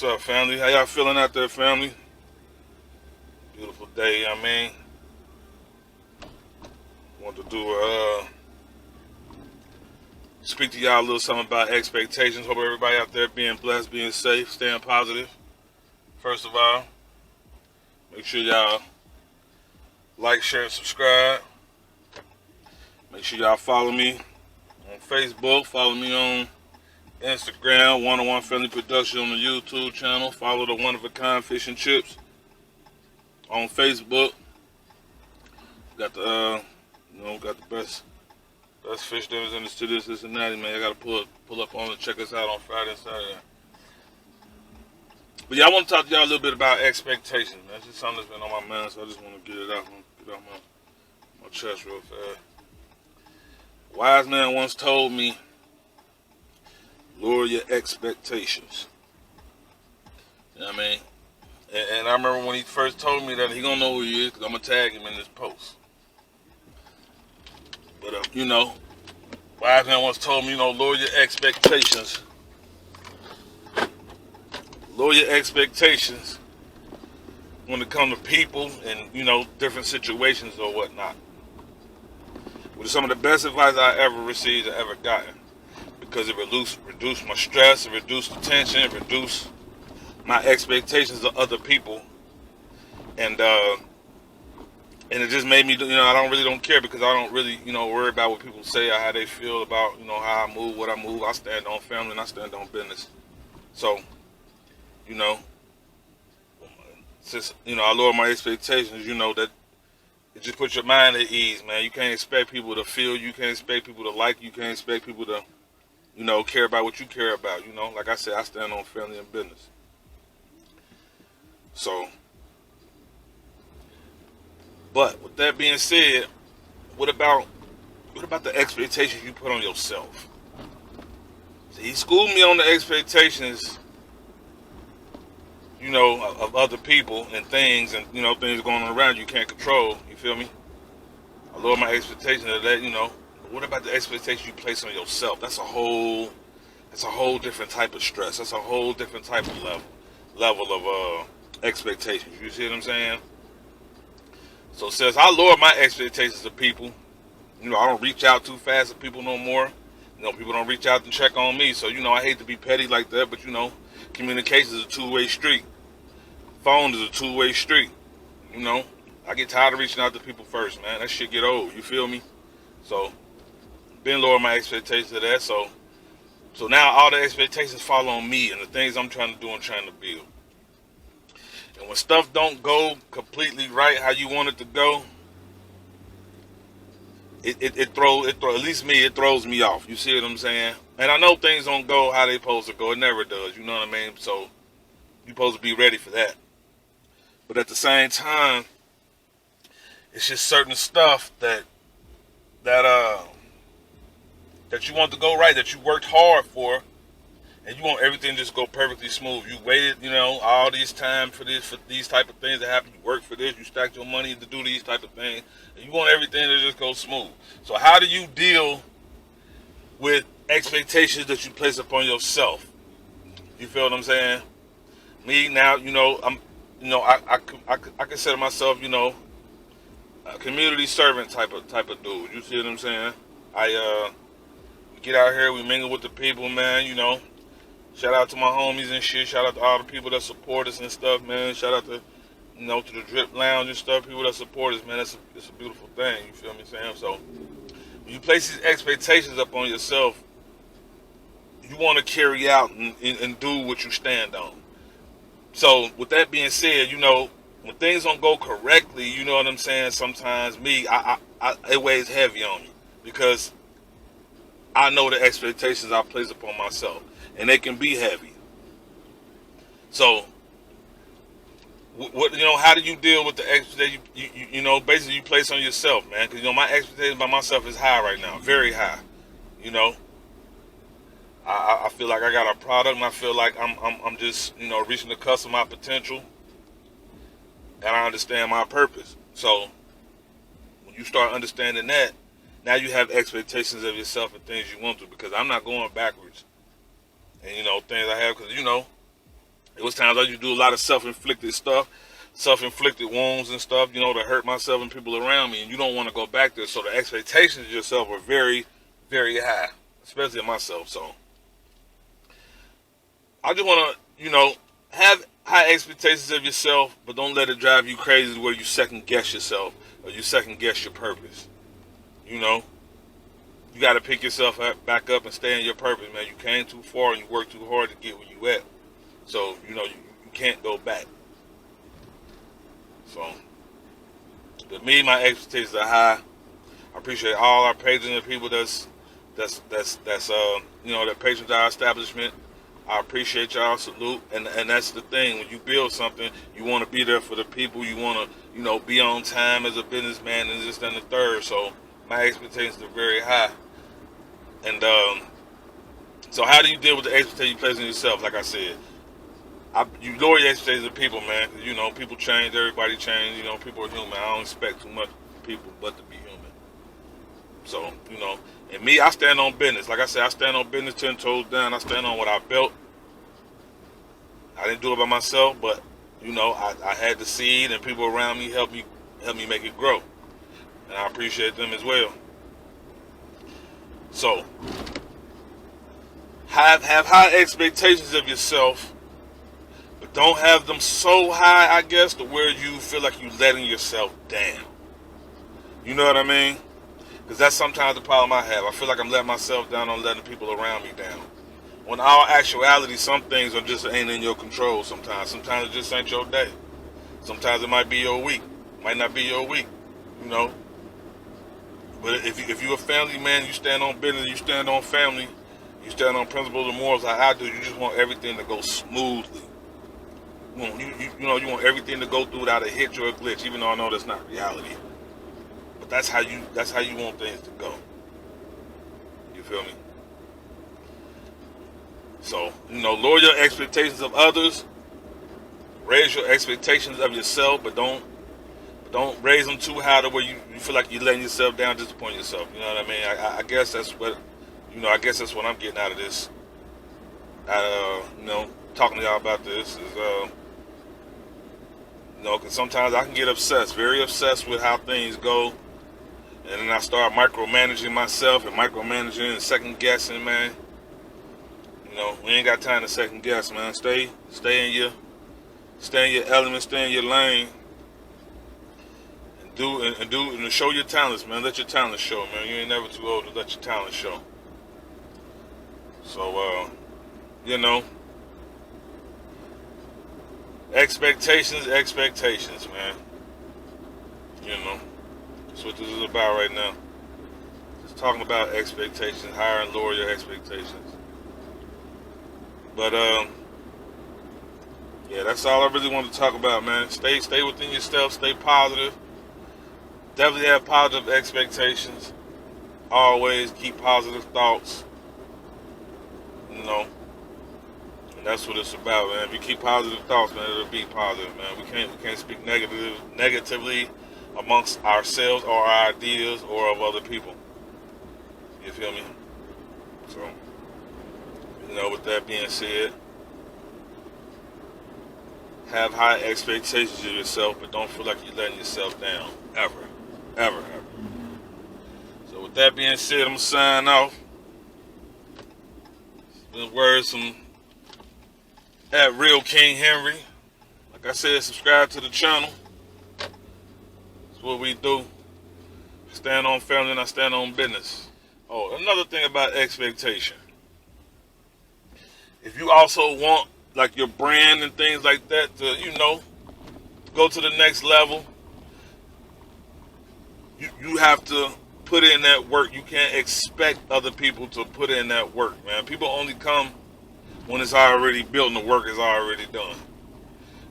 What's up, family? How y'all feeling out there, family? Beautiful day, I mean. Want to speak to y'all a little something about expectations. Hope everybody out there being blessed, being safe, staying positive. First of all, make sure y'all like, share, and subscribe. Make sure y'all follow me on Facebook. Follow me on Instagram, One-on-One Family Production on the YouTube channel. Follow the One of a Kind Fish and Chips on Facebook. Got the got the best fish dinners in the city of Cincinnati, man. I gotta pull up on and check us out on Friday and Saturday. But yeah, I want to talk to y'all a little bit about expectations. That's just something that's been on my mind, so I just want to get it off my chest real fast. A wise man once told me, lower your expectations. You know what I mean? And I remember when he first told me that, he gonna know who he is because I'm gonna tag him in this post. But wise man once told me, lower your expectations. Lower your expectations when it comes to people and different situations or whatnot. Which is some of the best advice I ever received and ever gotten, because it reduced my stress, it reduced the tension, it reduced my expectations of other people, and it just made me, I don't care, because I don't really, worry about what people say or how they feel about, how I move, what I move. I stand on family and I stand on business. So, since, I lower my expectations, that it just puts your mind at ease, man. You can't expect people to feel you, can't expect people to like you, can't expect people to, care about what you care about, Like I said, I stand on family and business. So, but with that being said, what about the expectations you put on yourself? See, he schooled me on the expectations, of other people and things, and things going on around you can't control. You feel me? I lower my expectations of that. What about the expectations you place on yourself? That's a whole different type of stress. That's a whole different type of level of expectations. You see what I'm saying? So since I lower my expectations of people, I don't reach out too fast to people no more. People don't reach out to check on me. So, I hate to be petty like that, but communication is a two-way street. Phone is a two-way street. I get tired of reaching out to people first, man. That shit get old. You feel me? So, been lowering my expectations of that. So now all the expectations fall on me and the things I'm trying to do and trying to build. And when stuff don't go completely right how you want it to go, it throws at least me, it throws me off. You see what I'm saying? And I know things don't go how they supposed to go. It never does. You know what I mean? So you're supposed to be ready for that. But at the same time, it's just certain stuff that you want to go right, that you worked hard for, and you want everything to just go perfectly smooth. You waited, all this time for these type of things to happen. You worked for this, you stacked your money to do these type of things, and you want everything to just go smooth. So how do you deal with expectations that you place upon yourself? You feel what I'm saying? Me now, I consider myself, a community servant type of dude. You see what I'm saying? I get out here, we mingle with the people, man. Shout out to my homies and shit. Shout out to all the people that support us and stuff, man. Shout out to, to the Drip Lounge and stuff. People that support us, man. It's a beautiful thing. You feel me saying? So when you place these expectations up on yourself, you want to carry out and do what you stand on. So with that being said, when things don't go correctly, you know what I'm saying? Sometimes it weighs heavy on me, because I know the expectations I place upon myself, and they can be heavy. So, how do you deal with the expectations basically you place on yourself, man? Because my expectations by myself is high right now, very high. I feel like I got a product, and I feel like I'm just reaching the cusp of my potential, and I understand my purpose. So when you start understanding that, now you have expectations of yourself and things you want to, because I'm not going backwards. And things I have, because It was times I used to do a lot of self-inflicted stuff, self-inflicted wounds and stuff, to hurt myself and people around me, and you don't want to go back there. So the expectations of yourself are very, very high, especially of myself. So I just want to, have high expectations of yourself, but don't let it drive you crazy where you second guess yourself or you second guess your purpose. You know, you got to pick yourself back up and stay in your purpose, man. You came too far and you worked too hard to get where you at. So, you can't go back. So, to me, my expectations are high. I appreciate all our patrons and people that patrons our establishment. I appreciate y'all. Salute. And that's the thing. When you build something, you want to be there for the people. You want to, be on time as a businessman and this and the third. So my expectations are very high. And so how do you deal with the expectations you place on yourself? Like I said, you lower your expectations of people, man. People change. Everybody change. People are human. I don't expect too much from people but to be human. So, and me, I stand on business. Like I said, I stand on business 10 toes down. I stand on what I built. I didn't do it by myself, but, I had the seed and people around me help me make it grow. And I appreciate them as well. So, have high expectations of yourself, but don't have them so high, I guess, to where you feel like you're letting yourself down. You know what I mean? Because that's sometimes the problem I have. I feel like I'm letting myself down on letting people around me down. When in all actuality, some things just ain't in your control sometimes. Sometimes it just ain't your day. Sometimes it might be your week. Might not be your week, But if you're a family man, you stand on business, you stand on family, you stand on principles and morals like I do, you just want everything to go smoothly. You want everything to go through without a hitch or a glitch, even though I know that's not reality. But that's how you want things to go. You feel me? So, lower your expectations of others, raise your expectations of yourself, but don't raise them too high to where you feel like you're letting yourself down, disappoint yourself. You know what I mean? I guess that's what I'm getting out of this. Talking to y'all about this is, because sometimes I can get obsessed, very obsessed with how things go. And then I start micromanaging myself and micromanaging and second guessing, man. We ain't got time to second guess, man. Stay in your element, stay in your lane, and show your talents, man. Let your talents show, man. You ain't never too old to let your talents show. So, expectations, man. That's what this is about right now. Just talking about expectations, higher and lower your expectations. But that's all I really want to talk about, man. Stay within yourself, stay positive. Definitely have positive expectations. Always keep positive thoughts. And that's what it's about, man. If you keep positive thoughts, man, it'll be positive, man. We can't speak negatively amongst ourselves or our ideas or of other people. You feel me? So, with that being said, have high expectations of yourself, but don't feel like you're letting yourself down. Ever. So with that being said, I'm going to sign off. It's been words from at Real King Henry. Like I said, subscribe to the channel. That's what we do. I stand on family and I stand on business. Oh, another thing about expectation. If you also want like your brand and things like that to, go to the next level, you have to put in that work. You can't expect other people to put in that work, man. People only come when it's already built and the work is already done.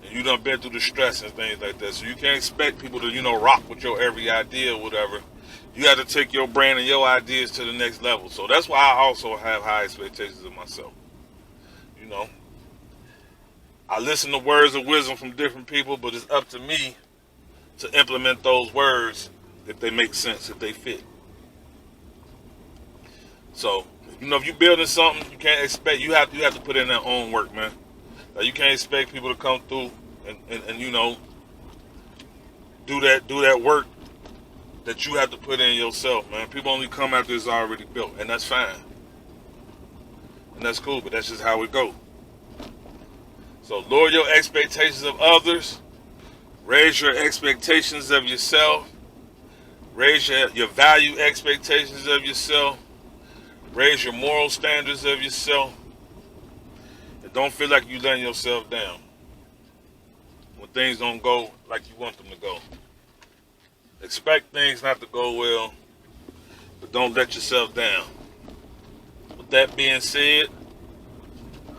And you done been through the stress and things like that. So you can't expect people to, rock with your every idea or whatever. You have to take your brand and your ideas to the next level. So that's why I also have high expectations of myself. I listen to words of wisdom from different people, but it's up to me to implement those words if they make sense, if they fit. So, if you're building something, you can't expect, you have to put in that own work, man. Now, you can't expect people to come through and you know, do that work that you have to put in yourself, man. People only come after it's already built, and that's fine. And that's cool, but that's just how it go. So lower your expectations of others, raise your expectations of yourself, raise your value expectations of yourself, raise your moral standards of yourself, and don't feel like you're letting yourself down when things don't go like you want them to go. Expect things not to go well, but don't let yourself down. With that being said,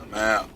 I'm out.